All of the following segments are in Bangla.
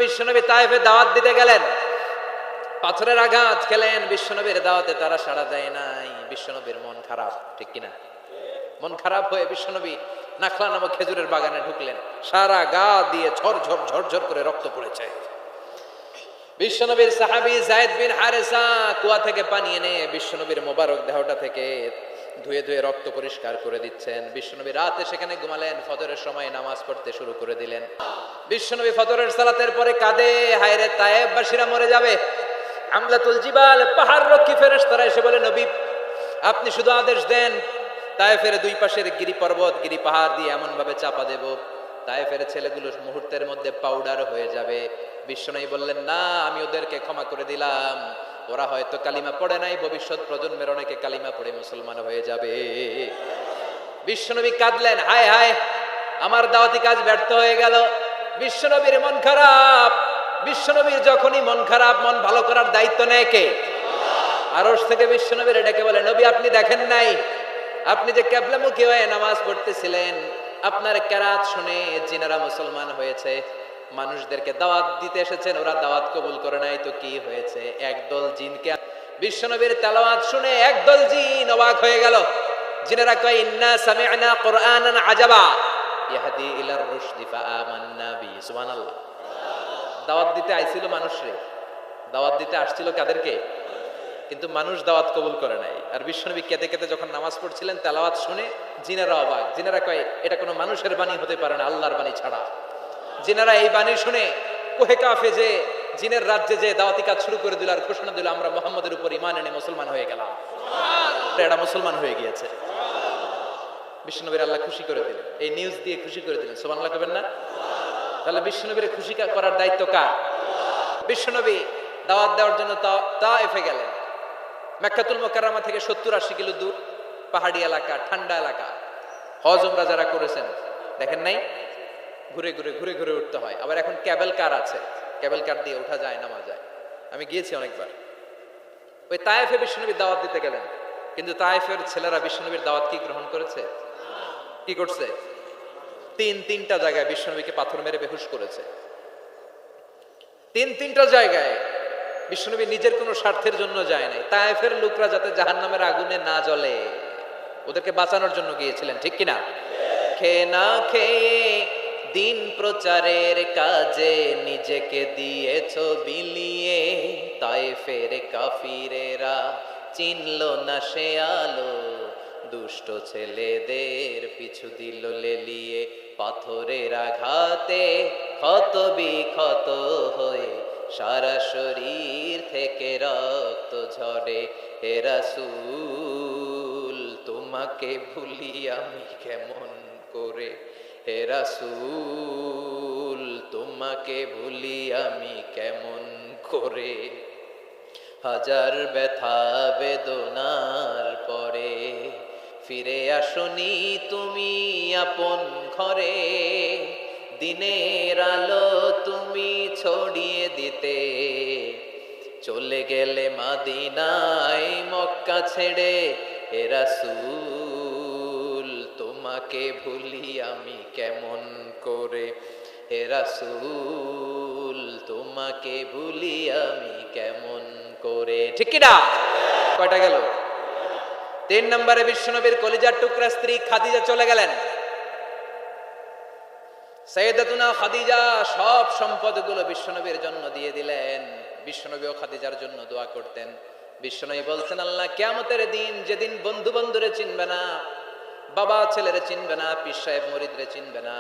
বিশ্বনবী তায়েফে দাওয়াত দিতে গেলেন, পাথরের আঘাত খেলেন। বিশ্বনবীর দাওয়াতে তারা সাড়া দেয় নাই। বিশ্বনবীর মন খারাপ, ঠিক কিনা? মন খারাপ হয়ে বিশ্বনবী নাখলা নামক খেজুরের বাগানে ঢুকলেন। সারা গা দিয়ে ঝরঝর ঝরঝর করে রক্ত পড়েছে। বিশ্বনবীর সাহাবী যায়েদ বিন হারেসা কুয়া থেকে পানি এনে বিশ্বনবীর মোবারক দেহটা থেকে ধুয়ে ধুয়ে রক্ত পরিষ্কার করে দিচ্ছেন। বিশ্বনবী রাতে সেখানে ঘুমালেন। ফজরের সময় নামাজ পড়তে শুরু করে দিলেন। বিশ্বনবী ফজরের সালাতের পরে কাঁদে, হায়রে তায়েফবাসীরা মরে যাবে। আমলাতুল জিবাল, পাহাড় রক্ষী ফেরেশতারা এসে বলে, নবী আপনি শুধু আদেশ দেন, তায়েফের দুই পাশের গিরি পর্বত গিরি পাহাড় দিয়ে এমন ভাবে চাপা দেব তায়েফের ছেলেগুলো মুহূর্তের মধ্যে পাউডার হয়ে যাবে। বিশ্বনবী বললেন, না, আমি ওদেরকে ক্ষমা করে দিলাম। ওরা হয়তো কালিমা পড়ে নাই, ভবিষ্যৎ প্রজন্মের অনেকে কালিমা পড়ে মুসলমান হয়ে যাবে। বিশ্বনবী কাঁদলেন, হায় হায়, আমার দাওয়াতি কাজ ব্যর্থ হয়ে গেল। বিশ্বনবীর মন খারাপ। বিশ্বনবীর যখনই মন খারাপ, মন ভালো করার দায়িত্ব নেয় কে? আরশ থেকে বিশ্বনবীর ডেকে বলে, নবী আপনি দেখেন নাই, আপনি যে কিবলামুখী হয়ে নামাজ পড়তেছিলেন, আপনার কেরাত শুনে জিনেরা মুসলমান হয়েছে। মানুষদেরকে দাওয়াত দিতে এসেছেন, ওরা দাওয়াত কবুল করে নাই, তো কি হয়েছে? একদল জিনকে বিশ্বনবীর তেলাওয়াত শুনে একদল জিন অবাক হয়ে গেল। জিনেরা কয়, ইন্না সামি'না কুরআনান আজাবা ইয়াহদি ইলার রুশদি ফাআমান্না বি। সুবহানাল্লাহ। দাওয়াত দিতে আইছিল মানুষরে, দাওয়াত দিতে আসছিল কাদেরকে? কিন্তু মানুষ দাওয়াত কবুল করে নাই। আর বিশ্বনবী কেঁদে কেঁদে যখন নামাজ পড়ছিলেন, তেলাওয়াত শুনে জিনেরা অবাক। জিনেরা কয়, এটা কোনো মানুষের বাণী হতে পারে না, আল্লাহর বাণী ছাড়া। জিনেরা এই বাণী শুনে কোহে কাফে যে জিনের রাজ্যে যে দাওয়াতি কাজ শুরু করে দিল আর ঘোষণা দিল, আমরা মুহাম্মদের উপর ঈমান এনে মুসলমান হয়ে গেলাম। এরা মুসলমান হয়ে গিয়েছে। বিশ্বনবীর আল্লাহ খুশি করে দিলেন, এই নিউজ দিয়ে খুশি করে দিলেন। সুবহানাল্লাহ কবেন না? তাহলে বিশ্বনবীর খুশি করার দায়িত্ব কার? বিশ্বনবী দাওয়াত দেওয়ার জন্য তায়েফে গেলেন। মক্কাতুল মুকাররমা থেকে 70-80 কিলো দূর, পাহাড়ি এলাকা, ঠান্ডা এলাকা। হজ উমরা যারা করেছেন দেখেন নাই, ঘুরে ঘুরে ঘুরে ঘুরে উঠতে হয়। আবার এখন ক্যাবেল কার আছে, ক্যাবেল কার দিয়ে ওঠা যায়, নামা যায়। আমি গিয়েছি অনেকবার। ওই তায়েফে বিশ্বনবী দাওয়াত দিতে গেলেন, কিন্তু তায়েফের ছেলেরা বিশ্বনবীর দাওয়াত কি গ্রহণ করেছে? কি করছে? তিনটা জায়গায় বিশ্বনবীকে পাথর মেরে বেহুশ করেছে। তিনটা জায়গায়। বিশ্বনবী নিজের কোনো স্বার্থের জন্য যায় নাই, তায়েফের লোকরা যাতে জাহান্নামের আগুনে না জ্বলে ওদেরকে বাঁচানোর জন্য গিয়েছিলেন, ঠিক কিনা? খেয়ে না খেয়ে দিন প্রচারের কাজে নিজেকে দিয়েছো বিলিয়ে, তায়েফের কাফিরেরা চিনল না সে আলো, দুষ্ট ছেলেদের পিছু দিল লেলিয়ে, পাথরের আঘাতে ক্ষত বিক্ষত হয়ে সারা শরীর থেকে রক্ত ঝরে। হে রাসূল তোমাকে ভুলি আমি কেমন করে, হে রাসূল তোমাকে ভুলি আমি কেমন করে। হাজার ব্যথা বেদনার পরে ফিরে আসনি তুমি আপন ঘরে, দিনের আলো তুমি ছড়িয়ে দিতে চলে গেলে মদিনায় মক্কা ছেড়ে। হে রাসূল তোমাকে ভুলি আমি কেমন করে, হে রাসূল তোমাকে ভুলি আমি কেমন করে। ঠিক কি না? কয়টা গেল? 3 নম্বরে বিশ্বনবীর কলিজার টুকরা স্ত্রী খাদিজা চলে গেলেন। সাইয়েদাতুনা খাদিজা সব সম্পদগুলো বিশ্বনবীর জন্য দিয়ে দিলেন। বিশ্বনবীও খাদিজার জন্য দোয়া করতেন। বিশ্বনবী বলতেন, আল্লাহ কিয়ামতের দিন যেদিন বন্ধু বন্ধুরে চিনবে না, বাবা ছেলেরে চিনবে না, পীর সাহেব মুরিদরে চিনবে না,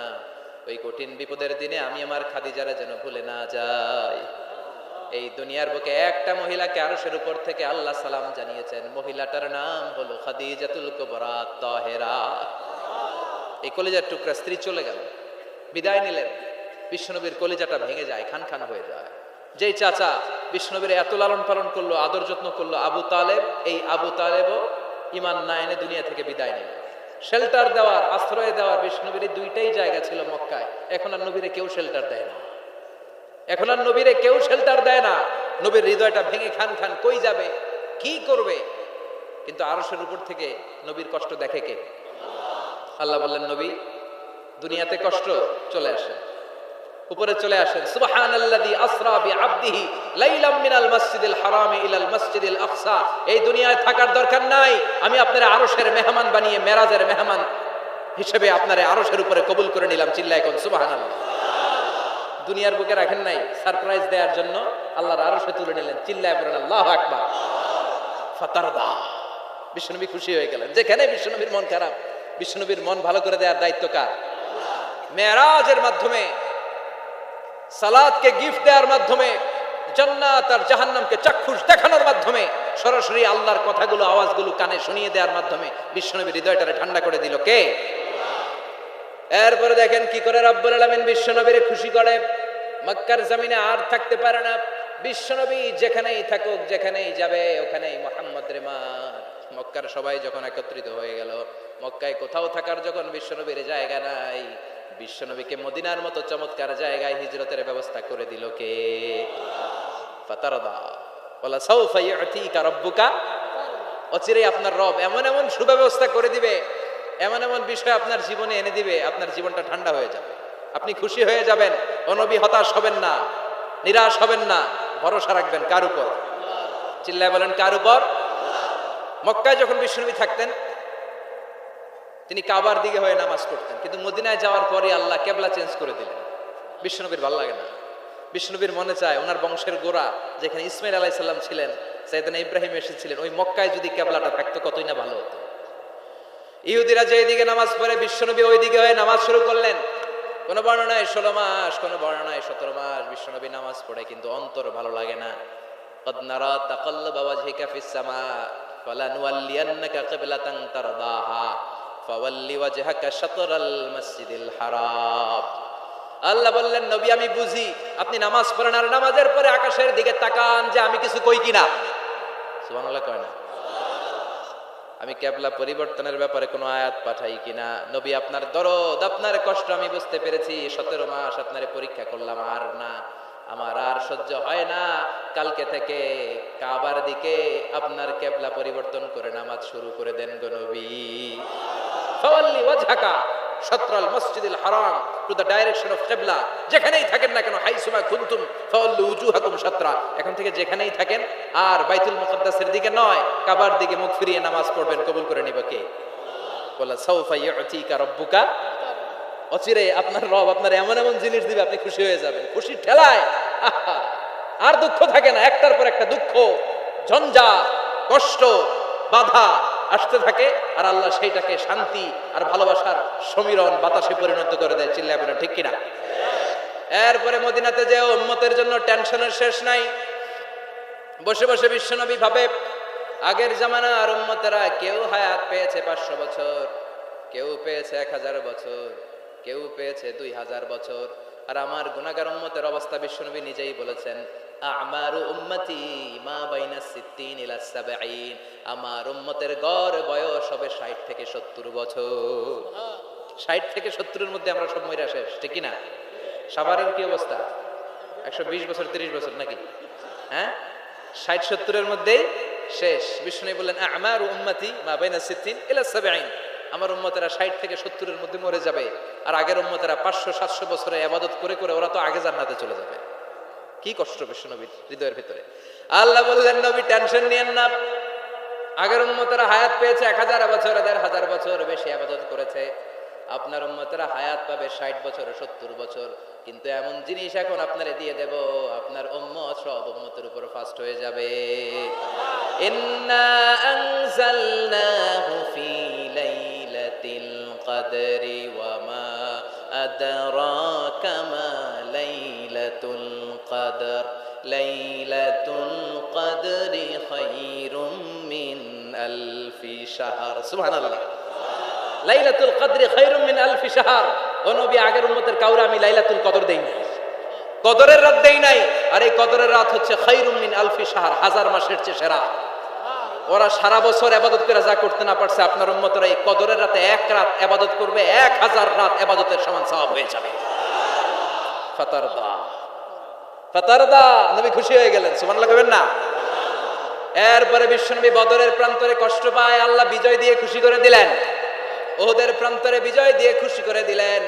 ওই কঠিন বিপদের দিনে আমি আমার খাদিজারে যেন ভুলে না যাই। এই দুনিয়ার বুকে একটা মহিলাকে আরশের উপর থেকে আল্লাহ সালাম জানিয়েছেন, মহিলাটার নাম হলো খাদিজাতুল কুবরা তাহেরা। এই কলিজার টুকরা স্ত্রী চলে গেল, বিদায় নিলেন। বিশ্বনবীর কলিজাটা ভেঙে যায়, খান খান হয়ে যায়। যেই চাচা বিশ্বনবীর এত লালন পালন করলো, আদর যত্ন করলো, আবু তালেব, এই আবু তালেবও ঈমান না এনে দুনিয়া থেকে বিদায় নিল। শেল্টার দেওয়ার, আশ্রয় দেওয়ার বিশ্বনবীর দুইটাই জায়গা ছিল মক্কায়। এখন আর নবীরে কেউ শেল্টার দেয় না, এখন আর নবীরে কেউ শেল্টার দেয় না। নবীর হৃদয়টা ভেঙে খান খান, কই যাবে, কি করবে? কিন্তু আরশের উপর থেকে নবীর কষ্ট দেখে কে? আল্লাহ বললেন, নবী দুনিয়াতে কষ্ট চলে আসে, উপরে চলে আসেন। সুবহানাল্লাযী আসরা বিআবদিহি লাইলাম মিনাল মাসজিদিল হারামি ইলাল মাসজিদিল আকসা। এই দুনিয়ায় থাকার দরকার নাই, আমি আপনারে আরশের মেহমান বানিয়ে মেরাজের মেহমান হিসেবে আপনারে আরশের উপরে কবুল করে নিলাম। চিল্লায় কোন সুবহানাল্লাহ। দুনিয়ার বুকে রাখেন নাই, সারপ্রাইজ দেওয়ার জন্য আল্লাহর আরশে তুলে নিলেন। চিল্লায় পড়েন আল্লাহু আকবার। ফাতারদা, বিশ্বনবী খুশি হয়ে গেলেন। যেখানে বিশ্বনবীর মন খারাপ, বিশ্বনবীর মন ভালো করে দেওয়ার দায়িত্ব কার? মেরাজের মাধ্যমে, সালাতকে গিফট দেওয়ার মাধ্যমে, জান্নাত আর জাহান্নামকে চাক্ষুষ দেখানোর মাধ্যমে, সরাসরি আল্লাহর কথাগুলো আওয়াজগুলো কানে শুনিয়ে দেওয়ার মাধ্যমে বিশ্বনবীর হৃদয়টারে ঠান্ডা করে দিল কে? এরপরে দেখেন কি করে রব্বুল আলামিন বিশ্বনবীরে খুশি করে। মক্কার জমিনে আর থাকতে পারে না, বিশ্বনবী যেখানেই থাকুক, যেখানেই যাবে ওখানেই মুহাম্মদ রে মার। মক্কার সবাই যখন একত্রিত হয়ে গেল, মক্কায় কোথাও থাকার যখন বিশ্বনবীর জায়গা নাই, বিশ্বনবীকে মদিনার মতো চমৎকার জায়গায় হিজরতের ব্যবস্থা করে দিল কে? ফাতারদা ওয়ালা সাউফা ইউতিকা রাব্বুকা। অচিরেই আপনার রব এমন এমন সুব্যবস্থা করে দিবে, এমন এমন বিষয় আপনার জীবনে এনে দিবে, আপনার জীবনটা ঠান্ডা হয়ে যাবে, আপনি খুশি হয়ে যাবেন। ও নবী হতাশ হবেন না, নিরাশ হবেন না, ভরসা রাখবেন কার উপর? চিল্লায় বলেন কার উপর? মক্কায় যখন বিশ্বনবী থাকতেন তিনি কাবার দিকে হয়ে নামাজ পড়তেন, কিন্তু মদিনায় যাওয়ার পরে আল্লাহ কেবলা চেঞ্জ করে দিলেন। বিশ্বনবীর ভালো লাগে না, বিশ্বনবীর মনে চায় ওনার বংশের গোড়া যেখানে ইসমাইল আলাইহিস সালাম ছিলেন, সাইয়েদনা ইব্রাহিম এসেছিলেন, ওই মক্কায় যদি কেবলাটা থাকতো কতই না ভালো হতো। ইহুদিরা যে দিকে নামাজ পড়ে বিশ্বনবী ওই দিকে হয়ে নামাজ শুরু করলেন। কোন বর্ণনায় 16 মাস, কোন বর্ণনায় 17 মাস বিশ্বনবী নামাজ পড়ে, কিন্তু অন্তর ভালো লাগে না। قد نرى تقلب وجهك في السماء فلنولينك قبلة ترضاها فول وجهك شطر المسجد الحرام। আল্লাহ বললেন নবী আমি বুঝি আপনি নামাজ পড়েন আর নামাজের পরে আকাশের দিকে তাকান যে আমি কিছু কই কিনা। সুবহানাল্লাহ কয় না? আমি কেবলা পরিবর্তনের ব্যাপারে কোনো আয়াত পাঠাই কিনা। নবী আপনার দরদ, আপনার কষ্ট আমি বুঝতে পেরেছি। 17 মাস আপনারে পরীক্ষা করলাম, আর না, আমার আর সহ্য হয় না। কালকে থেকে কাবার দিকে আপনার কেবলা পরিবর্তন করে নামাজ শুরু করে দেন গো নবী। ফাওয়াল্লি ওয়াজহাকা শাতরাল মসজিদিল হারাম, টু দ্য ডাইরেকশন অফ কিবলা। যেখানেই থাকেন না কেন, হাইসুমা কুনতুম ফাওয়াল্লু উজুহাকুম শাতরা, এখন থেকে যেখানেই থাকেন আর বাইতুল মুকদ্দাসের দিকে নয়, কাবার দিকে মুখ ফিরিয়ে নামাজ পড়বেন। কবুল করে নিবে কে? বলা সাউফা ইউতিকা রাব্বুকা। অচিরে আপনার রব আপনার এমন এমন জিনিস দিবে আপনি খুশি হয়ে যাবেন। খুশির ঠেলায় আর দুঃখ থাকে না, একটার পর একটা দুঃখ, ঝঞ্ঝাট, কষ্ট, বাধা আসতে থাকে, আর আল্লাহ সেইটাকে শান্তি আর ভালোবাসার সমীরণ বাতাসে পরিণত করে দেয়। চিল্লায় বলেন ঠিক কিনা? এরপরে মদিনাতে যে উম্মতের জন্য টেনশনের শেষ নাই। বসে বসে বিশ্বনবী ভাবে আগের জামানার উম্মতেরা কেউ হায়াত পেয়েছে 500 বছর, কেউ পেয়েছে 1000 বছর, কেউ পেয়েছে 2000 বছর, আর আমার গুনাহগার উম্মতের অবস্থা বিশ্বনবী নিজেই বলেছেন আমারু উম্মতি মা বাইনা 60 ইলা 70। আমার উম্মতের গড় বয়স হবে 60 থেকে 70 বছর। 60 থেকে 70 এর মধ্যে আমরা সব মইরা শেষ, ঠিক কি না? সাভারের কি অবস্থা? 120 বছর 30 বছর নাকি? হ্যাঁ, 60-70 এর মধ্যেই শেষ। বিষ্ণু বললেন আমারু উম্মতি মা বাইনা 60 ইলা 70। আমার উম্মতেরা 60 থেকে 70 এর মধ্যে মরে যাবে, আর আগের উম্মতেরা 500-700 বছরে ইবাদত করে করে ওরা তো আগে জান্নাতে চলে যাবে। কি কষ্ট বিশ্বনবীর হৃদয়ের ভিতরে। আল্লাহ বললেন নবী টেনশন নিয়েন না, আগের উম্মতেরা হায়াত পেয়েছে 1000 বছর, 1000 বছর বেশি ইবাদত করেছে। আপনার উম্মতেরা হায়াত পাবে 60 বছর 70 বছর, কিন্তু এমন জিনিস এখন আপনারে দিয়ে দেব, আপনার উম্মত সব উম্মতের উপর ফাস্ট হয়ে যাবে। ইন্না আনজালনাহু ফি লাইলাতিল কদরি ওয়া মা আদরাকা মা লাইলাতুল কদর লাইলাতুল কদরি খায়রুম মিন আলফি শাহর। সুবহানাল্লাহ। লাইলাতুল কদরি খায়রুম মিন আলফি শাহর। ও নবী আগের উম্মতের কাউরে আমি লাইলাতুল কদর দেই নাই, কদরের রাত দেই নাই, আর এই কদরের রাত হচ্ছে খায়রুম মিন আলফি শাহর, 1000 মাসের চেয়ে সেরা। ওরা সারা বছর ইবাদত করে যা করতে না পারছে, আপনার উম্মতরা এই কদরের রাতে এক রাত ইবাদত করবে, 1000 রাত ইবাদতের সমান সওয়াব হয়ে যাবে। ফাতারদা ফাতারদা, নবী খুশি হয়ে গেলেন। সুবহানাল্লাহ কইবেন না? এরপরে বিশ্বনবী বদরের প্রান্তরে কষ্ট পায়, আল্লাহ বিজয় দিয়ে খুশি করে দিলেন। ওহদের প্রান্তরে বিজয় দিয়ে খুশি করে দিলেন।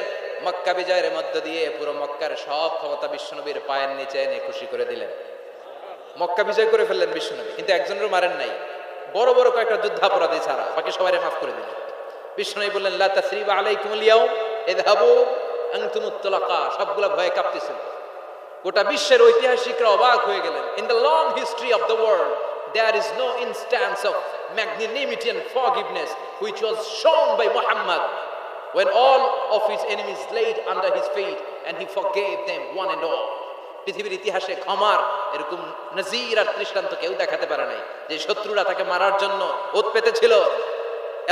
মক্কা বিজয়ের মধ্য দিয়ে পুরো মক্কার সব ক্ষমতা বিশ্বনবীর পায়ের নিচে এনে খুশি করে দিলেন। মক্কা বিজয় করে ফেললেন বিশ্বনবী, কিন্তু একজনেরও মারেন নাই, বড় বড় কয়েকটা যুদ্ধাপরাধী ছাড়া বাকি সবাই মাফ করে দিলেন। বিশ্বনবী বললেন লা তাসরিবা আলাইকুমুল ইয়াউম ইযহাবু আনতুমুত তুলাকা। সবগুলা ভয়ে কাঁপতেছিল। গোটা বিশ্বের ঐতিহাসিকরা অবাক হয়ে গেলেন। In the long history of the world there is no instance of magnanimity and forgiveness which was shown by Muhammad when all of his enemies laid under his feet and he forgave them one and all. পৃথিবীর ইতিহাসে ক্ষমার এরকম নজির আর দৃষ্টান্ত কেউ দেখাতে পারে নাই। যে শত্রুরা তাকে মারার জন্য ওত পেতেছিল,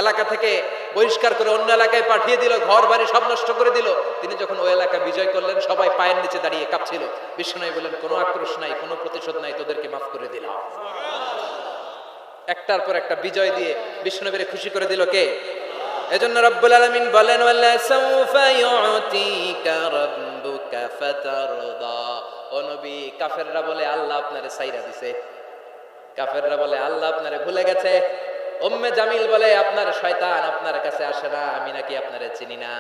এলাকা থেকে বহিষ্কার করে অন্য এলাকায় পাঠিয়ে দিল, ঘর বাড়ি সব নষ্ট করে দিল, তিনি যখন ওই এলাকা বিজয় করলেন সবাই পায়ের নিচে দাঁড়িয়ে কাঁপছিল। বিশ্বনবী বললেন কোনো আক্রোশ নাই, কোনো প্রতিশোধ নাই, তোদেরকে মাফ করে দিলাম। একটার পর একটা বিজয় দিয়ে বিশ্বনবীরে খুশি করে দিল কে? এজন্য রব্বুল আলামিন বলেন ওয়ালা সাউফা ইউতিকা রাব্বুকা ফাতারদা। ও নবী, কাফেররা বলে আল্লাহ আপনারে ছাইরা দিছে, কাফেররা বলে আল্লাহ আপনারে ভুলে গেছে, উম্মে জামিল বলে আপনার শয়তান আপনার কাছে আসে না, আমি নাকি আপনারে চিনি না।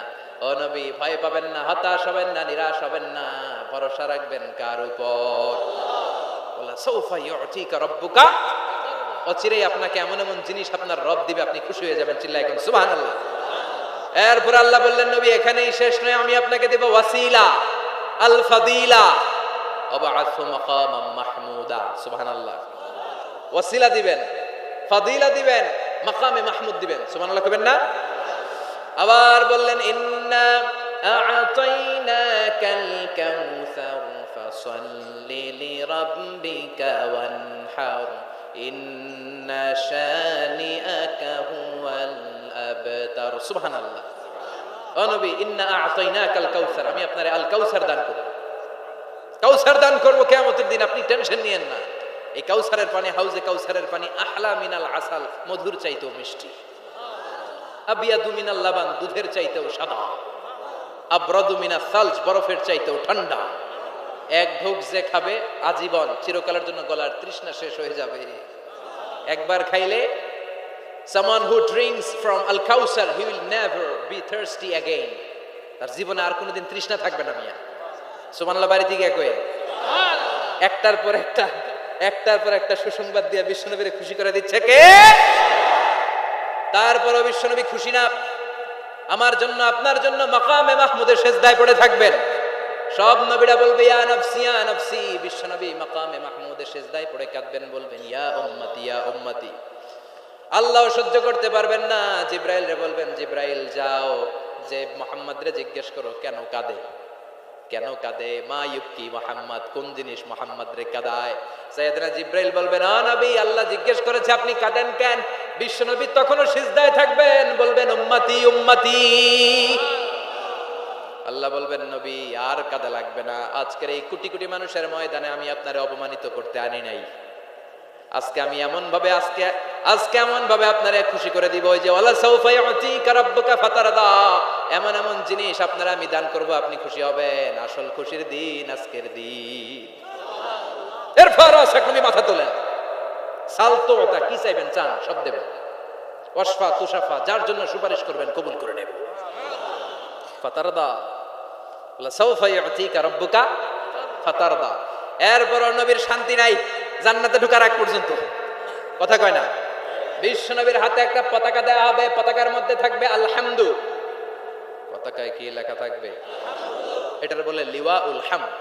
ও নবী, ভয় পাবেন না, হতাশ হবেন না, নিরাশ হবেন না, ভরসা রাখবেন কার উপর? ওয়ালা সাউফা ইউতিকা রাব্বুকা, অচিরেই আপনাকে এমন এমন জিনিস আপনার রব দিবে, আপনি খুশি হয়ে যাবেন। চিল্লায় এখন সুবহানাল্লাহ। এরপর আল্লাহ বললেন নবী এখানেই শেষ নয়, আমি আপনাকে দেব ওয়াসিলা আল ফাদিলা ওয়াবআসু মাকামাম মাহমুদা। সুবহানাল্লাহ। ওয়াসিলা দিবেন, ফাদিলা দিবেন, মাকামে মাহমুদ দিবেন। সুবহানাল্লাহ কইবেন না? আবার বললেন ইন্না আ'তাইনাকাল কাউসার ফাসাল্লি লিরাব্বিকা ওয়ানহার ইন্না শানিআকা হুয়াল আবতার। সুবহানাল্লাহ। ও নবী, ইন্না আ'তাইনাকাল কাউসার, আমি আপনারে আল কাউসার দান করব। কাউসার দান করব কিয়ামতের দিন, আপনি টেনশন নিয়েন না। এই কাউসারের পানি, হাউজে কাউসারের পানি আহলা মিনাল আসাল, মধুর চাইতেও মিষ্টি। আবিয়াদু মিনাল লাবান, দুধের চাইতেও সাদা। আবরাদু মিনাস সালজ, বরফের চাইতেও ঠান্ডা। এক ঢোক যে খাবে আজীবন, চিরকালের জন্য গলার তৃষ্ণা শেষ হয়ে যাবে। একবার খাইলে someone who drinks from al-Kausar, he will never be thirsty again. তার জীবনে আর কোনোদিন তৃষ্ণা থাকবে না। মিয়া সুবহানাল্লাহ বাড়ি থেকে কয়ে একটার পর একটা সুসংবাদ দিয়ে বিশ্বনবীরে খুশি করে দিচ্ছে কে? তারপরও বিশ্বনবী খুশি না। আমার জন্য আপনার জন্য মাকামে মাহমুদের সেজদায় পড়ে থাকবেন। সব নবীরা বলবে ইয়া নফসি ইয়া নফসি, বিশ্বনবী মাকামে মাহমুদের সেজদায় পড়ে কাঁদবেন, বলবেন ইয়া উম্মতি ইয়া উম্মতি। আল্লাহ সহ্য করতে পারবেন না, জিব্রাইল রে বলবেন জিব্রাইল যাও, যে মুহাম্মদ রে জিজ্ঞেস করো কেন কাঁদে, কেন কাঁদে, মা ইউবকি মুহাম্মদ, কোন জিনিস মুহাম্মদ রে কাঁদায়। সাইয়েদনা জিব্রাইল বলবেন ও নবী, আল্লাহ জিজ্ঞেস করেছে আপনি কাঁদেন কেন? বিশ্বনবী তখনও সিজদায় থাকবেন, বলবেন উম্মতি উম্মতি। আল্লাহ বলবেন নবী আর কাঁদা লাগবে না, আজকের এই কোটি কোটি মানুষের ময়দানে আমি আপনারে অপমানিত করতে আনি নাই। আজকে আমি এমন ভাবে আপনারে খুশি করে দিব যে ওয়ালা সাউফা ইউতিকা রাব্বুকা ফাতারদা, এমন এমন জিনিস আপনারা আমি দান করব, আপনি খুশি হবেন। আসল খুশির দিন আজকের দিন। এরপর সকলে মাথা তোলেন, সালতো ওটা কি চাইবেন চান সব দেব। ওয়াসফা তুশাফা, যার জন্য সুপারিশ করবেন কবুল করে নেব। ফাতারদা, ওয়ালা সাউফা ইউতিকা রাব্বুকা ফাতারদা। এরপর নবীর শান্তি নাই জান্নাতে ঢোকার আগ পর্যন্ত, কথা কয় না। বিশ্ব নবীর হাতে একটা পতাকা দেওয়া হবে, পতাকার মধ্যে থাকবে আলহামদু। পতাকায় কি লেখা থাকবে? এটার বলে লিওয়াউল হামদ,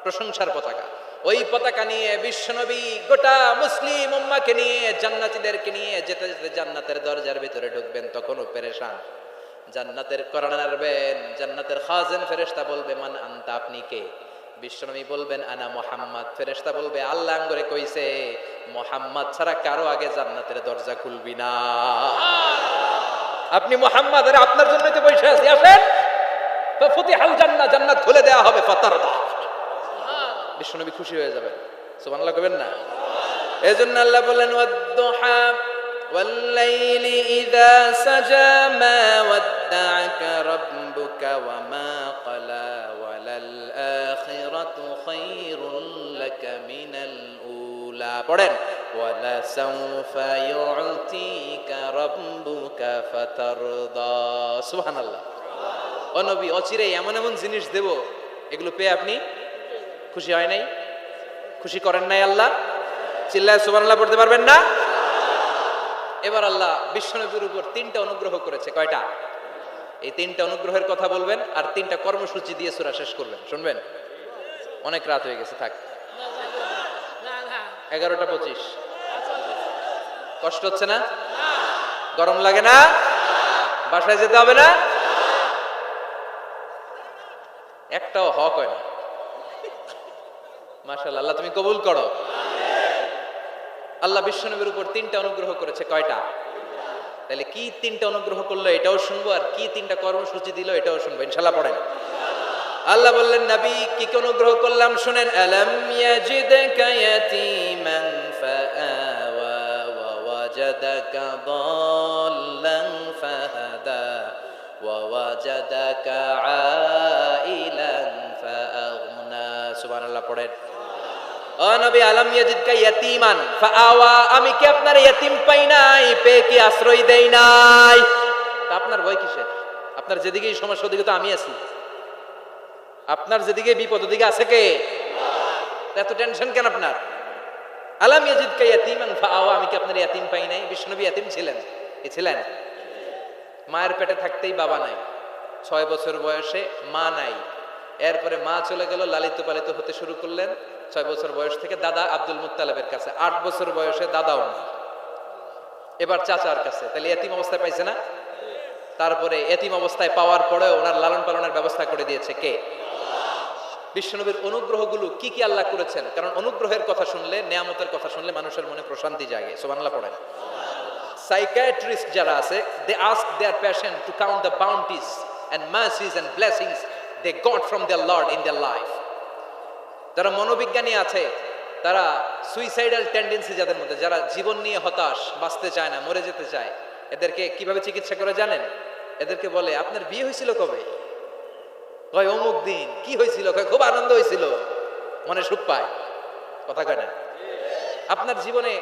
প্রশংসার পতাকা। ওই পতাকা নিয়ে বিশ্ব নবী গোটা মুসলিম উম্মাহকে নিয়ে, জান্নাতীদেরকে নিয়ে যেতে যেতে জান্নাতের দরজার ভিতরে ঢুকবেন, তখনও পেরেশান। জান্নাতের কোরআন আনবেন, জান্নাতের খাজেন ফেরেশতা বলবে মান আনতা, আপনি কে? বিশ্বনবী বলবেন আনা মুহাম্মদ। ফেরেশতা বলবে আল্লাহ আঙ্গরে কইছে মুহাম্মদ ছাড়া কারো আগে জান্নাতের দরজা খুলবি না। আপনি মুহাম্মদ, আরে আপনার জন্যই তো বসে আছি, আসেন। ফাফুতিহাল জান্নাহ, জান্নাত খুলে দেওয়া হবে। ফাতারদা, বিশ্বনবী খুশি হয়ে যাবেন। সুবহানাল্লাহ কইবেন না? এজন্য আল্লাহ বলেন ওয়াদ-দুহা ওয়াল-লাইলি ইযা সাজা মা ওয়াদ্দা'আকা রাব্বুকা ওয়া মা ক্বালা পড়েন ওয়ালা সাউফা ইউতিকা রাব্বুকা ফাতারদা। সুবহানাল্লাহ। ও নবী অচিরেই এমন এমন জিনিস দেব, এগুলো পেয়ে আপনি খুশি হয় নাই? খুশি করেন নাই আল্লাহ? চিল্লায় সুবহানাল্লাহ পড়তে পারবেন না? এবার আল্লাহ বিশ্বনবীর উপর 3টা অনুগ্রহ করেছে। কয়টা? এই 3টা অনুগ্রহের কথা বলবেন আর 3টা কর্মসূচি দিয়ে সূরা শেষ করবেন। শুনবেন? অনেক রাত হয়ে গেছে, থাক। 11:25। কষ্ট হচ্ছে না? গরম লাগে না? বাসায় যেতে হবে না? একটাও হক হয় না। মাশাআল্লাহ, আল্লাহ তুমি কবুল করো। আল্লাহ বিশ্বনবীর উপর 3টা অনুগ্রহ করেছে। কয়টা? তাহলে কি 3টা অনুগ্রহ করলো এটাও শুনবো, আর কি 3টা কর্মসূচি দিল এটাও শুনবো ইনশাআল্লাহ। পড়েন। আল্লাহ বললেন, নবী কি কি অনুগ্রহ করলাম শুনেন। আলাম ইয়াজিদকা ইয়াতীমান ফাআওয়া ওয়া ওয়াজাদাকা দাল্লান ফাহাদা ওয়া ওয়াজাদাকা আইলান ফাআগনা। সুবহানাল্লাহ পড়েন। ও নবী, আলাম ইয়াজিদকা ইয়াতীমান ফাআওয়া, আমি কি আপনার ইয়াতীম পাই নাই, পেয়ে কি আশ্রয় দেই নাই? তা আপনার ভয় কিসের? আপনার যেদিকেই সমস্যা ওদিকে তো আমি আছি। আপনার যেদিকে বিপদ ওদিকে আছে কে? এত টেনশন কেন আপনার? আলাম ইয়াজিদকা ইয়াতীমান ফাআওয়া, আমি কি আপনার ইয়াতীম পাই নাই? বিশ্বনবী ইয়াতীম ছিলেন? কি ছিলেন? মায়ের পেটে থাকতেই বাবা নাই, 6 বছর বয়সে মা নাই, এরপরে মা চলে গেল, লালিত পালিত হতে শুরু করলেন। 6 বছর বয়স থেকে দাদা আব্দুল মুত্তালিবের কাছে, 8 বছর বয়সে দাদাও না, এবার চাচার কাছে। তাহলে এতিম অবস্থায় পাইছে না? তারপরে এতিম অবস্থায় পাওয়ার পরেও ওনার লালন পালনের ব্যবস্থা করে দিয়েছে কে? বিশ্বনবীর অনুগ্রহগুলো কি কি আল্লাহ করেছেন, কারণ অনুগ্রহের কথা শুনলে, নেয়ামতের কথা শুনলে মানুষের মনে প্রশান্তি জাগে। সুবহানাল্লাহ পড়েন। সাইকিয়াট্রিস্ট যারা আছে, they ask their patient to count the bounties and mercies and blessings they got from their lord in their life. যারা মনোবিজ্ঞানী আছে, তারা সুইসাইডাল টেন্ডেন্সি যাদের মধ্যে, যারা জীবন নিয়ে হতাশ, বাঁচতে চায় না, মরে যেতে চায়, এদেরকে কিভাবে চিকিৎসা করে জানেন? এদেরকে বলে, আপনার বিয়ে হয়েছিল কবে? কয় অমুক দিন। কি হয়েছিল? কয় খুব আনন্দ হয়েছিল, মনে সুখ পায়। কথা কয় না? আপনার জীবনে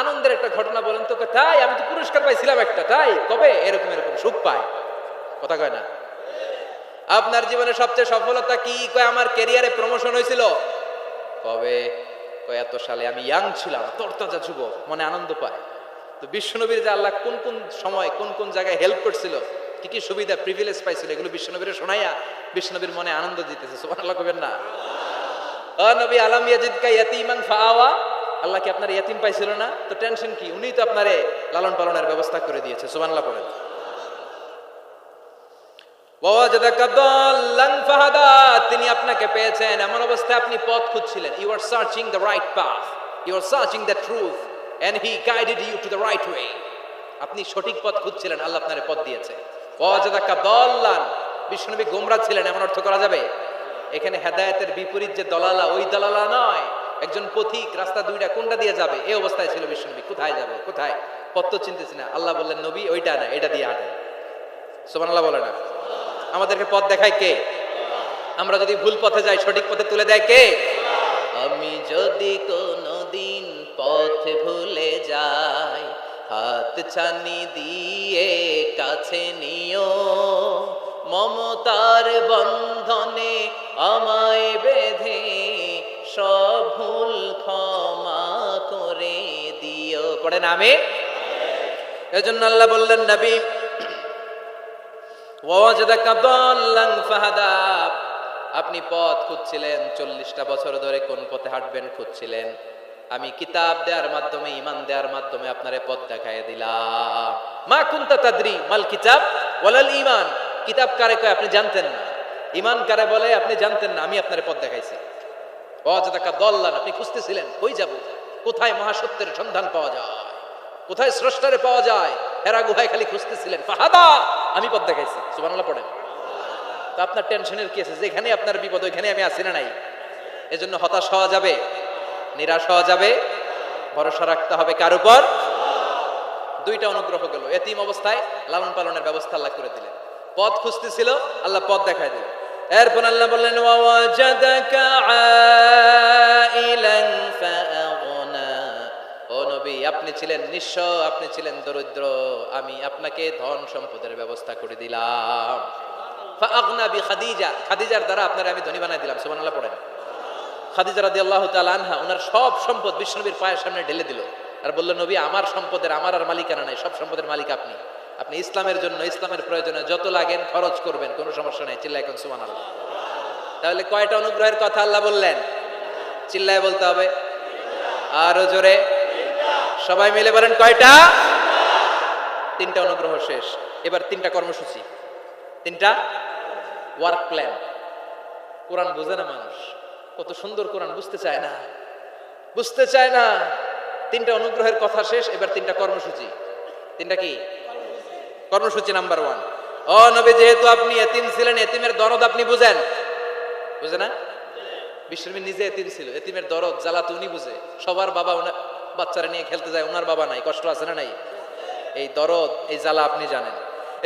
আনন্দের একটা ঘটনা বলেন তো। তাই, আমি তো পুরস্কার পাইছিলাম একটা। তাই, কবে? এরকম এরকম, সুখ পায়। কথা কয় না? আপনার জীবনে সবচেয়ে সফলতা কি? কয় আমার ক্যারিয়ারে প্রমোশন হয়েছিল। কবে? কয় এত সালে, আমি ইয়াং ছিলাম, তরতাজা যুবক, মনে আনন্দ পায়। তো বিশ্বনবীর যে আল্লাহ কোন কোন সময় কোন কোন জায়গায় হেল্প করছিল, কি কি সুবিধা প্রিভিলেজ পাইছিল, এগুলো বিশ্বনবীর শোনাইয়া বিশ্বনবীর মনে আনন্দ দিতেছে। সুবহানাল্লাহ কবেন না? ও নবী, আলাম ইয়াজিদকা ইয়াতীমান ফাআওয়া, আল্লাহ কি আপনার ইয়াতীম পাইছিল না? তো টেনশন কি? উনিই তো আপনারে লালন পালনের ব্যবস্থা করে দিয়েছে। সুবহানাল্লাহ পড়েন। ওয়াজাদাকা দাল্লান ফাহাদা, তিনি আপনাকে পেয়েছেন এমন অবস্থায় আপনি পথ খুঁজছিলেন। You are searching the right path, you are searching the truth and he guided you to the right way. আপনি সঠিক পথ খুঁজছিলেন, আল্লাহ আপনারে পথ দিয়েছে। ওয়াজাদাকা দাল্লান, বিশ্বনবী গোমরা ছিলেন এমন অর্থ করা যাবে? এখানে হেদায়েতের বিপরীত যে দলালা, ওই দলালা নয়। একজন পথিক, রাস্তা দুইটা, কোনটা দিয়ে যাবে এই অবস্থায় ছিল বিশ্বনবী। কোথায় যাবে, কোথায়? পথ তো চিনতেছি না। আল্লাহ বললেন, নবী ওইটা না, এটা দিয়ে হাঁটেন। সুবহানাল্লাহ বলে না? আমাদেরকে পথ দেখায় কে? আমরা যদি ভুল পথে যাই, সঠিক পথে তুলে দেয় কে? আমি যদি কোনদিন পথ ভুলে যাই, হাত ছানি দিয়ে কাছে নিও, মমতার বন্ধনে আমায় বেঁধে সব ভুল ক্ষমা করে দিও। পড়েন আমি। এজন্য আল্লাহ বললেন, নবী ওয়াজাদাকা দাল্লান ফাহাদা, আপনি পথ খুঁজছিলেন 40টা বছর ধরে, কোন পথে হাঁটবেন খুঁজছিলেন। আমি কিতাব দেওয়ার মাধ্যমে, ঈমান দেওয়ার মাধ্যমে আপনারে পথ দেখায় দিলাম। মা কুনতা তাদরি মাল কিতাব ওয়ালাল ঈমান, কিতাব কারে কয় আপনি জানতেন না, ঈমান কারে বলে আপনি জানতেন না, আমি আপনারে পথ দেখাইছি। ওয়াজাদাকা দাল্লান, আপনি খুঁজতেছিলেন কই যাব, কোথায় মহাসত্যের সন্ধান পাওয়া যায়, কোথায় স্রষ্টারে পাওয়া যায়, হেরা গুহায় খালি খুঁজতেছিলেন। ফাহাদা, আমি পথ দেখাইছি। সুবহানাল্লাহ পড়েন। তো আপনার টেনশনের কি আছে? যেখানে আপনার বিপদ ওইখানে আমি আছি না নাই? এজন্য হতাশ হওয়া যাবে, নিরাশ হওয়া যাবে, ভরসা রাখতে হবে কার উপর? 2টা অনুগ্রহ গেল। এতিম অবস্থায় লালন পালনের ব্যবস্থা আল্লাহ করে দিলেন। পথ খুঁজতেছিল, আল্লাহ পথ দেখায় দিলেন। এরপর আল্লাহ বললেন, ওয়াজাদাকা আইলান ফাআগনা, ও নবী আপনি ছিলেন নিঃস্ব, আপনি ছিলেন দরিদ্র, আমি আপনাকে ধন সম্পদের ব্যবস্থা করে দিলাম। ফাআগনা বিখাদিজা, খাদিজার দ্বারা আপনারা আমি ধনী বানাই দিলাম। সুবহানাল্লাহ পড়েন। খাদিজা রাদিয়াল্লাহু তাআলা আনহা ওনার সব সম্পদ বিশ্বনবীর পায়ের সামনে ঢেলে দিল আর বলল, নবী আমার সম্পদের আমার আর মালিকানা নাই, সব সম্পদের মালিক আপনি। আপনি ইসলামের জন্য ইসলামের প্রয়োজনে যত লাগেন খরচ করবেন, কোনো সমস্যা নাই। চিল্লায় কোন সুবহানাল্লাহ। তাহলে কয়টা অনুগ্রহের কথা আল্লাহ বললেন? চিল্লায় বলতে হবে, আরো জোরে, সবাই মিলে বলেন কয়টা? তিনটা অনুগ্রহ শেষ। এবার তিনটা কর্মসূচি, তিনটা ওয়ার্ক প্ল্যান। কোরআন বোঝে না মানুষ, কত সুন্দর কোরআন, বুঝতে চায় না, বুঝতে চায় না। তিনটা অনুগ্রহের কথা শেষ, এবার তিনটা কর্মসূচি। তিনটা কি কর্মসূচি? নাম্বার 1, ও নবী, যেহেতু আপনি এতিম ছিলেন, এতিমের দরদ আপনি বুঝেন, বুঝে না? বিশ্বনবী নিজে এতিম ছিল, এতিমের দরদ জ্বালা তো উনি বুঝে। সবার বাবা বাচ্চারা নিয়ে খেলতে যায়, ওনার বাবা নাই, কষ্ট আছে না নাই? এই দরদ, এই জ্বালা আপনি জানেন।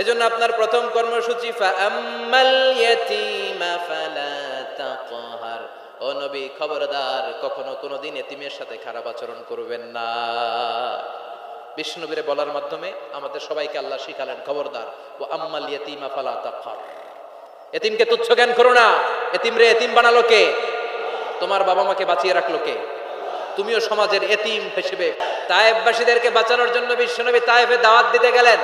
এজন্য আপনার প্রথম কর্মসূচি ফাআম্মাল ইয়াতীমা ফালা তাকহার, ও নবী খবরদার, কখনো কোনোদিন এতিমের সাথে খারাপ আচরণ করবেন না। বিশ্বনবীর বলার মাধ্যমে আমাদের সবাইকে আল্লাহ শিখালেন, খবরদার, ও আম্মাল ইয়াতীমা ফালা তাকহার, এতিমকে তুচ্ছ জ্ঞান করো না। এতিম রে এতিম বানালো কে? তোমার বাবা মাকে বাঁচিয়ে রাখলো কে? তুমিও সমাজের এতিম হিসেবে। তায়েফবাসীদেরকে বাঁচানোর জন্য বিশ্বনবী তায়েফে দাওয়াত দিতে গেলেন,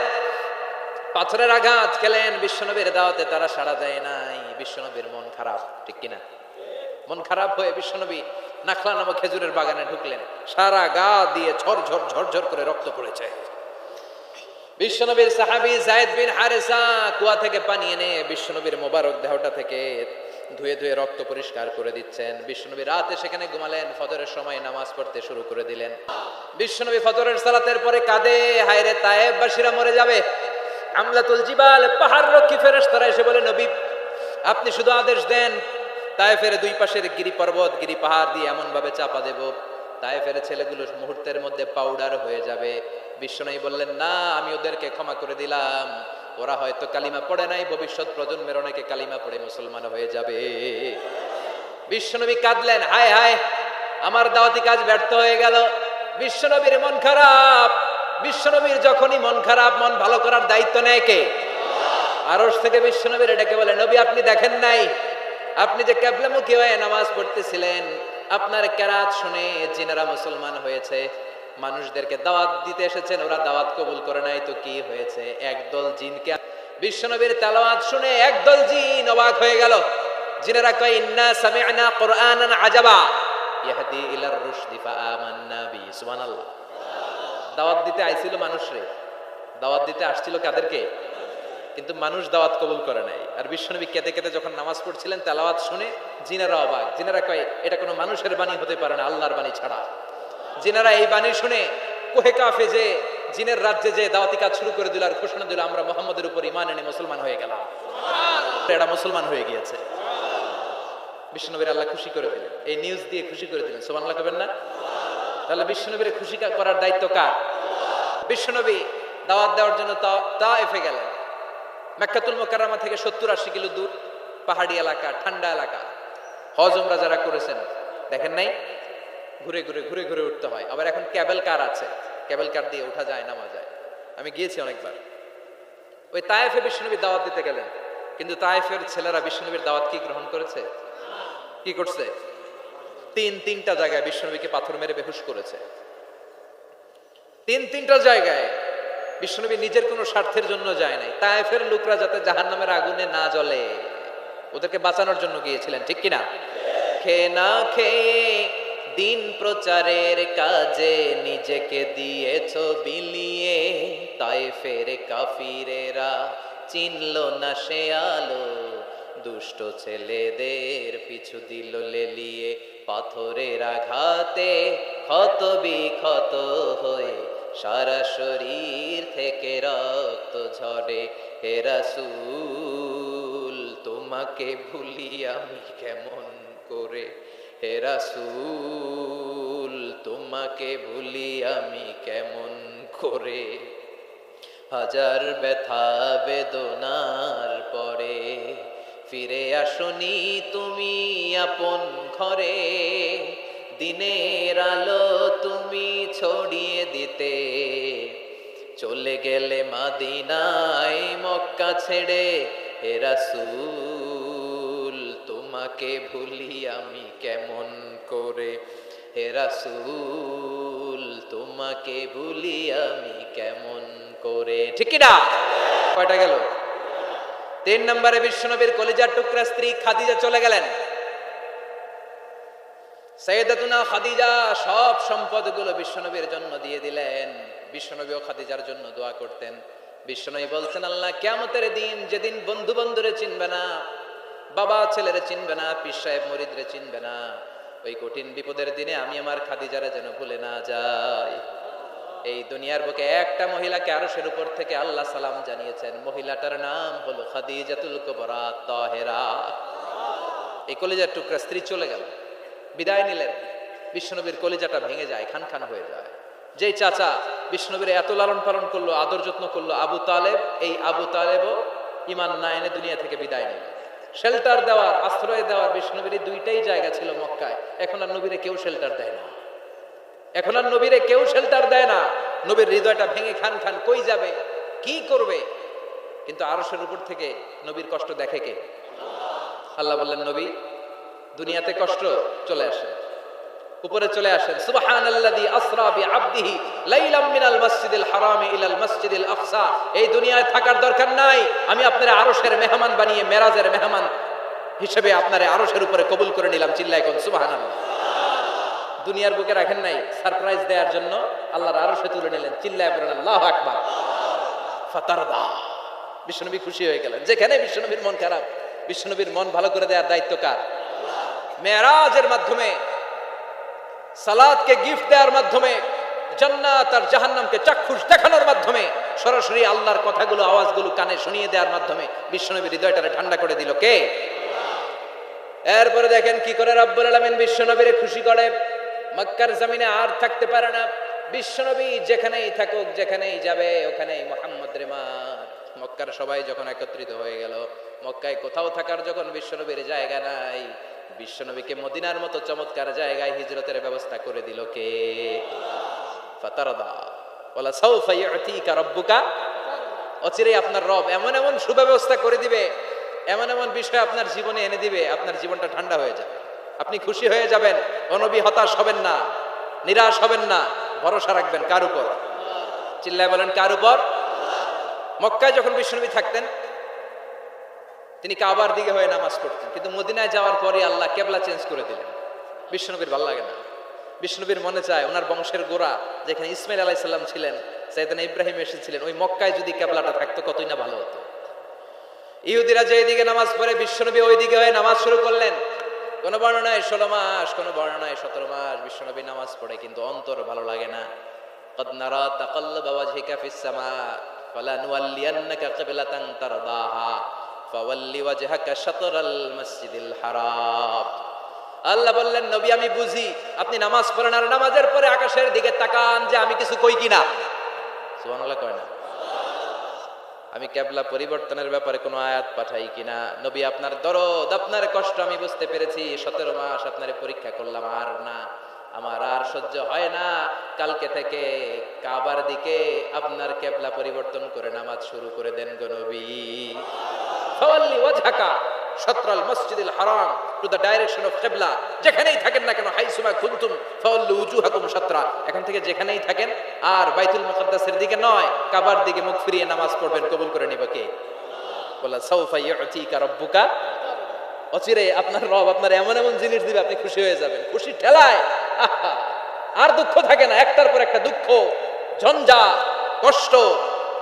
পাথরের আঘাত খেলেন। বিশ্বনবীর দাওয়াতে তারা সাড়া দেয় নাই। বিশ্বনবীর মন খারাপ, ঠিক কিনা? মন খারাপ হয়ে বিশ্বনবী নাখলা নামক খেজুরের বাগানে ঢুকলেন। সারা গা দিয়ে ঝরঝর ঝরঝর করে রক্ত পড়েছে। বিশ্বনবীর সাহাবী যায়েদ বিন হারেসা কুয়া থেকে পানি এনে বিশ্বনবীর মোবারক দেহটা থেকে ধুয়ে ধুয়ে রক্ত পরিষ্কার করে দিচ্ছেন। বিশ্বনবী রাতে সেখানে ঘুমালেন, ফজরের সময় নামাজ পড়তে শুরু করে দিলেন। বিশ্বনবী ফজরের সালাতের পরে কাঁদে, হায়রে তায়েফবাসীরা মরে যাবে। আমলাতুল জিবাল, পাহাড় রক্ষী ফেরেশতারা এসে বলে, নবী আপনি শুধু আদেশ দেন, তায়েফের দুই পাশের গিরি পর্বত, গিরি পাহাড় দিয়ে এমন ভাবে চাপা দেব, তায়েফের ছেলেগুলো মুহূর্তের মধ্যে পাউডার হয়ে যাবে। বিশ্বনবী বললেন, না, আমি ওদেরকে ক্ষমা করে দিলাম, ওরা হয়তো কালিমা পড়ে নাই, ভবিষ্যৎ প্রজন্মের অনেকে কালিমা পড়ে মুসলমান হয়ে যাবে। বিশ্বনবী কাঁদলেন, হায় হায়, আমার দাওয়াতি কাজ ব্যর্থ হয়ে গেল। বিশ্বনবীর মন খারাপ। বিশ্বনবীর যখনই মন খারাপ, মন ভালো করার দায়িত্ব নেয় কে? আরশ থেকে বিশ্বনবীর ডেকে বলে, নবী আপনি দেখেন নাই, আপনি যে কিবলামুখী হয়ে নামাজ পড়তেছিলেন, আপনার কেরাত শুনে জিনেরা মুসলমান হয়েছে। মানুষদেরকে দাওয়াত দিতে এসেছেন, ওরা দাওয়াত কবুল করে নাই, তো কি হয়েছে? একদল জিনকে বিশ্বনবীর তেলাওয়াত শুনে একদল জিন অবাক হয়ে গেল। জিনেরা কয়, ইন্না সামি'না কুরআনান আজাবা ইয়াহদি ইলার রুশদি ফাআমান্না বিহি। সুবহানাল্লাহ। দাওয়াত দিতে আইছিল মানুষরে, দাওয়াত দিতে আসছিল কাদেরকে? কিন্তু মানুষ দাওয়াত কবুল করে নাই। আর বিশ্বনবী কেঁদে কেঁদে যখন নামাজ পড়ছিলেন, তেলাওয়াত শুনে জিনেরা অবাক। জিনেরা কয়, এটা কোনো মানুষের বাণী হতে পারে না, আল্লাহর বাণী ছাড়া। জিনেরা এই বাণী শুনে কোহে কাফে যে জিনের রাজ্যে যে দাওয়াতি কাজ শুরু করে দিল আর ঘোষণা দিল, আমরা মুহাম্মদের উপর ঈমান এনে মুসলমান হয়ে গেলাম। এরা মুসলমান হয়ে গিয়েছে। বিশ্বনবীর আল্লাহ খুশি করে দিলেন, এই নিউজ দিয়ে খুশি করে দিলেন। সুবহানাল্লাহ কবেন না? তাহলে বিশ্বনবীর খুশি করার দায়িত্ব কার? বিশ্বনবী দাওয়াত দেওয়ার জন্য তায়েফে গেলেন। মক্কাতুল মুকাররমা থেকে 70-80 কিলো দূর, পাহাড়ি এলাকা, ঠান্ডা এলাকা। হজ উমরা যারা করেছেন দেখেন নাই, ঘুরে ঘুরে ঘুরে ঘুরে উঠতে হয়। আবার এখন ক্যাবেল কার আছে, ক্যাবেল কার দিয়ে ওঠা যায়, নামা যায়। আমি গিয়েছি অনেকবার। ওই তায়েফে বিশ্বনবী দাওয়াত দিতে গেলেন, কিন্তু তায়েফের ছেলেরা বিশ্বনবীর দাওয়াত কি গ্রহণ করেছে? কি করছে? তিনটা জায়গায় বিশ্বনবীকে পাথর মেরে বেহুশ করেছে। তিনটা জায়গায়। বিশ্বনবী নিজের কোনো স্বার্থের জন্য যায় নাই, তায়েফের লোকরা যাতে জাহান্নামের আগুনে না জ্বলে ওদেরকে বাঁচানোর জন্য গিয়েছিলেন, ঠিক কিনা? খেয়ে না খেয়ে দিন প্রচারের কাজে নিজেকে দিয়েছো বিলিয়ে, তায়েফের কাফিরেরা চিনল না সে আলো, দুষ্ট ছেলেদের পিছু দিল লেলিয়ে, পাথরের আঘাতে ক্ষত বিক্ষত হয়ে সারা শরীর থেকে রক্ত ঝরে। হে রাসূল তোমাকে ভুলি আমি কেমন করে, হে রাসূল তোমাকে ভুলি আমি কেমন করে। হাজার ব্যথা বেদনার পরে ফিরে আসনি তুমি আপন ঘরে, দিনের আলো তুমি ছড়িয়ে দিতে চলে গেলে মদিনায় মক্কা ছেড়ে হে রাসূল তোমাকে ভুলি আমি কেমন করে হে রাসূল তোমাকে ভুলি আমি কেমন করে ঠিক কি না কয়টা গেল 3 নম্বরে বিশ্বনবীর কলিজার টুকরা স্ত্রী খাদিজা চলে গেলেন সাইয়েদাতুনা খাদিজা সব সম্পদগুলো বিশ্বনবীর জন্য দিয়ে দিলেন বিশ্বনবীও খাদিজার জন্য দোয়া করতেন বিশ্বনবী বলছেন আল্লাহ কিয়ামতের দিন যেদিন বন্ধু বন্ধুরে চিনবে না বাবা ছেলেরে চিনবে না পীর সাহেব মুরিদরে চিনবে না ওই কঠিন বিপদের দিনে আমি আমার খাদিজারে যেন ভুলে না যাই এই দুনিয়ার বুকে একটা মহিলাকে আরশের উপর থেকে আল্লাহ সালাম জানিয়েছেন মহিলাটার নাম হলো খাদিজাতুল কুবরা তাহেরা এই কলিজার টুকরা স্ত্রী চলে গেল বিদায় নিলেন বিশ্বনবীর কলিজাটা ভেঙে যায় খান খান হয়ে যায় যেই চাচা বিশ্বনবীর এত লালন পালন করলো আদর যত্ন করলো আবু তালেব এই আবু তালেবও ঈমান না এনে দুনিয়া থেকে বিদায় নিল শেল্টার দেওয়ার আশ্রয় দেওয়ার বিশ্বনবীর দুইটাই জায়গা ছিল মক্কায় এখন আর নবীরে কেউ শেল্টার দেয় না এখন আর নবীরে কেউ শেল্টার দেয় না নবীর হৃদয়টা ভেঙে খান খান কই যাবে কি করবে কিন্তু আরশের উপর থেকে নবীর কষ্ট দেখে কে আল্লাহ বললেন নবী দুনিয়াতে কষ্ট চলে আসে উপরে চলে আসেন সুবহানাল্লাযী আসরা বিআবদিহি লাইলাম মিনাল মাসজিদিল হারামি ইলাল মাসজিদিল আকসা এই দুনিয়ায় থাকার দরকার নাই আমি আপনারে আরশের মেহমান বানিয়ে মেরাজের মেহমান হিসেবে আপনারে আরশের উপরে কবুল করে নিলাম চিল্লায় কোন সুবহানাল্লাহ দুনিয়ার বুকে রাখেন নাই সারপ্রাইজ দেওয়ার জন্য আল্লাহর আরশে তুলে নিলেন চিল্লায় বলেন আল্লাহু আকবার ফাতারদা বিশ্বনবী খুশি হয়ে গেলেন যেখানে বিশ্বনবীর মন খারাপ বিশ্বনবীর মন ভালো করে দেওয়ার দায়িত্ব কার মেরাজের মাধ্যমে সালাতকে গিফট দেওয়ার মাধ্যমে জান্নাত আর জাহান্নামকে চাক্ষুষ দেখানোর মাধ্যমে সরাসরি আল্লাহর কথাগুলো আওয়াজগুলো কানে শুনিয়ে দেওয়ার মাধ্যমে বিশ্বনবীর হৃদয়টারে ঠান্ডা করে দিল কে এরপরে দেখেন কি করে রব্বুল আলামিন বিশ্বনবীরে খুশি করে মক্কার জমিনে আর থাকতে পারে না বিশ্বনবী যেখানেই থাকুক যেখানেই যাবে ওখানেই মুহাম্মদ রেমার মক্কার সবাই যখন একত্রিত হয়ে গেল মক্কায় কোথাও থাকার যখন বিশ্বনবীর জায়গা নাই বিশ্বনবীকে মদিনার মতো চমৎকার জায়গায় হিজরতের ব্যবস্থা করে দিল কে ফাতারদা ওয়ালা সাউফা ইউতিকা রাব্বুকা অচিরেই আপনার রব এমন এমন সুব্যবস্থা করে দিবে এমন এমন বিষয় আপনার জীবনে এনে দিবে আপনার জীবনটা ঠান্ডা হয়ে যাবে আপনি খুশি হয়ে যাবেন ও নবী হতাশ হবেন না নিরাশ হবেন না ভরসা রাখবেন কার উপর চিল্লায় বলেন কার উপর মক্কায় যখন বিশ্বনবী থাকতেন তিনি কাবার দিকে হয়ে নামাজ পড়তেন কিন্তু মদিনায় যাওয়ার পরে আল্লাহ কেবলা চেঞ্জ করে দিলেন বিশ্বনবীর ভালো লাগে না বিশ্বনবীর মনে চায় ওনার বংশের গোড়া যেখানে ইসমাইল আলাইহিস সালাম ছিলেন সাইয়েদনা ইব্রাহিম এসেছিলেন ওই মক্কায় যদি কেবলাটা থাকতো কতই না ভালো হতো ইহুদিরা যেদিকে নামাজ পড়ে বিশ্বনবী ওই দিকে হয়ে নামাজ শুরু করলেন কোন বর্ণনায় 16 মাস কোন বর্ণনায় 17 মাস বিশ্বনবী নামাজ পড়ে কিন্তু অন্তর ভালো লাগে না قد نرى تقلب وجهك في السماء فلنولينك قبلة ترضاها فولي وجهك شطر المسجد الحرام আল্লাহ বললেন নবী আমি বুঝি আপনি নামাজ পড়েন আর নামাজের পরে আকাশের দিকে তাকান যে আমি কিছু কই কিনা সুবহানাল্লাহ কয় না আমি কিবলা পরিবর্তনের ব্যাপারে কোনো আয়াত পাঠাই কিনা নবী আপনার দরদ আপনার কষ্ট আমি বুঝতে পেরেছি 17 মাস আপনারে পরীক্ষা করলাম আর না আমার আর সহ্য হয় না কালকে থেকে কাবার দিকে আপনার কিবলা পরিবর্তন করে নামাজ শুরু করে দেন গো নবী ফাওয়াল্লি ওয়াজহাকা শাতরাল মসজিদিল হারাম টু দ্য ডাইরেকশন অফ কিবলা যেখানেই থাকেন না কেন হাইসুমা কুনতুম ফাওয়াল্লু উজুহাকুম শাতরা এখন থেকে যেখানেই থাকেন আর বাইতুল মুকাদ্দাসের দিকে নয় কাবার দিকে মুখ ফিরিয়ে নামাজ পড়বেন কবুল করে নিবে কে বলা সাউফা ইউতিকা রাব্বুকা অচিরে আপনার রব আপনার এমন এমন জিনিস দিবে আপনি খুশি হয়ে যাবেন খুশি ঠেলায় আর দুঃখ থাকে না একটার পর একটা দুঃখ ঝঞ্ঝা কষ্ট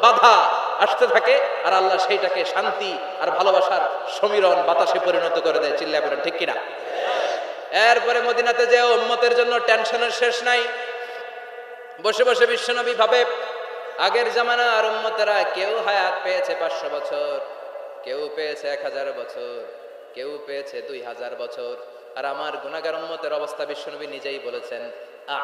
বাধা আসতে থাকে আর আল্লাহ সেইটাকে শান্তি আর ভালোবাসার সমীরণ বাতাসে পরিণত করে দেয় চিল্লায় বলেন ঠিক কিনা এরপরে মদিনাতে যে উম্মতের জন্য টেনশনের শেষ নাই বসে বসে বিশ্বনবী ভাবে আগের জামানার উম্মতেরা কেউ হায়াত পেয়েছে 500 বছর কেউ পেয়েছে 1000 বছর কেউ পেয়েছে 2000 বছর আর আমার গুনাহগার উম্মতের অবস্থা বিশ্বনবী নিজেই বলেছেন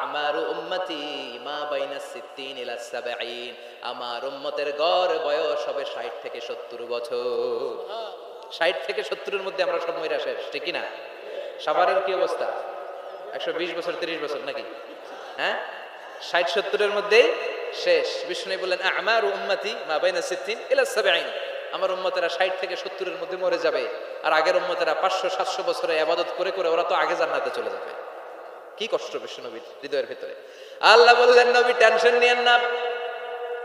আমারু উম্মতি মা বাইনা 60 ইলা 70 আমার উম্মতের গড় বয়স হবে 60 থেকে 70 বছর 60 থেকে 70 এর মধ্যে আমরা সব মইরা শেষ ঠিক কি না সাভারের কি অবস্থা 120 বছর 30 বছর নাকি হ্যাঁ 60 70 এর মধ্যেই শেষ। বিষ্ণু বললেন আমারু উম্মতি মা বাইনা 60 ইলা 70, আমার উম্মতেরা 60 থেকে 70 এর মধ্যে মরে যাবে, আর আগের উম্মতেরা 500-700 বছরে ইবাদত করে করে ওরা তো আগে জান্নাতে চলে যাবে। কি কষ্ট বিষ্ণু নবীর হৃদয়ের ভিতরে। আল্লাহ বললেন নবী টেনশন নিয়েন না,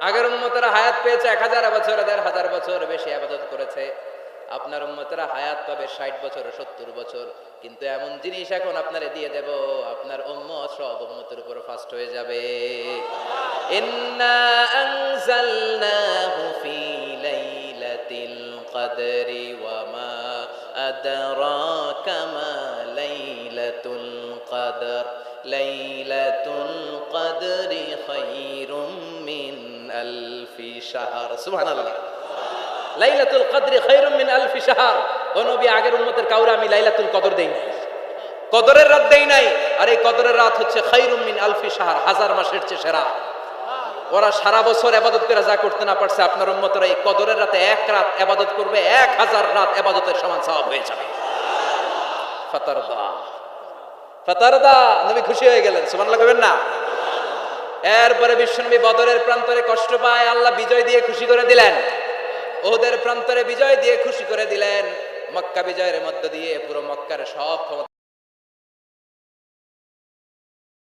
আগের উম্মতেরা হায়াত পেয়েছে 1000 বছর, 1500 বছর বেশি ইবাদত করেছে, আপনার উম্মতেরা হায়াত পাবে 60 বছর 70 বছর। কিন্তু এমন জিনিস এখন আপনারে দিয়ে দেব, আপনার উম্মত সব উম্মতের উপর ফাস্ট হয়ে যাবে। ইন্না আনজালনাহু ফি লাইলাতিল কদরি ওয়া মা আদরাকা মা লাইলাতুল কদর লাইলাতুল কদরি খায়রুম মিন আলফি শাহর। সুবহানাল্লাহ। লাইলাতুল কদরি খায়রুম মিন আলফি শাহর। ও নবী, আগের উম্মতের কাউরে আমি লাইলাতুল কদর দেই নাই, কদরের রাত দেই নাই, আর এই কদরের রাত হচ্ছে খায়রুম মিন আলফি শাহর, 1000 মাসের চেয়ে সেরা। ওরা সারা বছর ইবাদত করে যা করতে না পারছে, আপনার উম্মতরা এই কদরের রাতে এক রাত ইবাদত করবে, 1000 রাত ইবাদতের সমান সওয়াব হয়ে যাবে। ফাতারদা ফাতারদা, নবী খুশি হয়ে গেলেন। সুবহানাল্লাহ কইবেন না? এরপরে বিশ্বনবী বদরের প্রান্তরে কষ্ট পায়, আল্লাহ বিজয় দিয়ে খুশি করে দিলেন। ওদের প্রান্তরে বিজয় দিয়ে খুশি করে দিলেন। মক্কা বিজয়ের মধ্য দিয়ে পুরো মক্কার সব ক্ষমতা